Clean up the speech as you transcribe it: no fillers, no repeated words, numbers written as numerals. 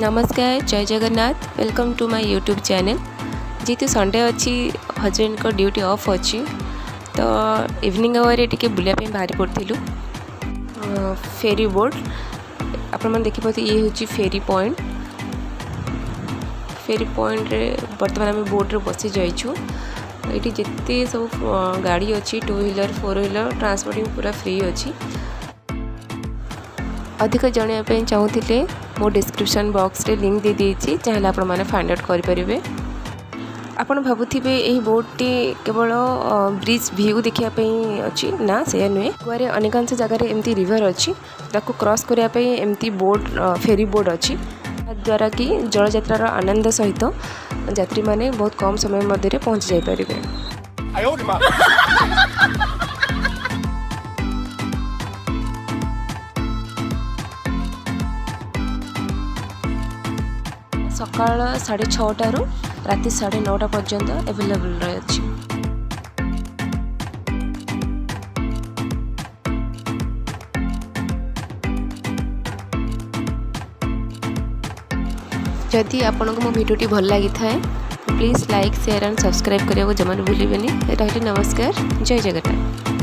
नमस्कार जय Jagannath welcome to my YouTube channel. जेहेतु संडे अच्छी हजबैंड को ड्यूटी ऑफ अच्छी तो इवनिंग आवर टे बुलापी बाहरी पड़ू फेरी बोट आपण देखिए ये हूँ फेरी पॉइंट। फेरी पॉइंट रे बर्तमान आम बोट्रे बसी जाइछू। ये जिते सब गाड़ी अच्छी 2 व्हीलर 4 व्हीलर ट्रांसपोर्टिंग पूरा फ्री अच्छी। अधिक जानापी चाहूँगे मो डिस्क्रिप्शन बॉक्स रे लिंक दे देछि चाहे आपण मैंने फाइंड आउट करें। आपण भावुथिबे एही बोटटी केवल ब्रिज व्यू देखापी अच्छी ना से नुहे। गोवे अनेकांश जगार एमती रिवर अच्छी ताको क्रॉस करने एमती बोट फेरी बोट अच्छी द्वारा कि जल यात्रार आनंद सहित यात्री माने बहुत कम समय मध्य पहुँच जापर। सकाळ 6:30 रु राति 9:30 पर्यंत अवेलेबल रही। जदि आपको मो भिडियोटी भल लगी थाए please like share and subscribe करने को जमा भूलिए। रही नमस्कार जय जगन्नाथ।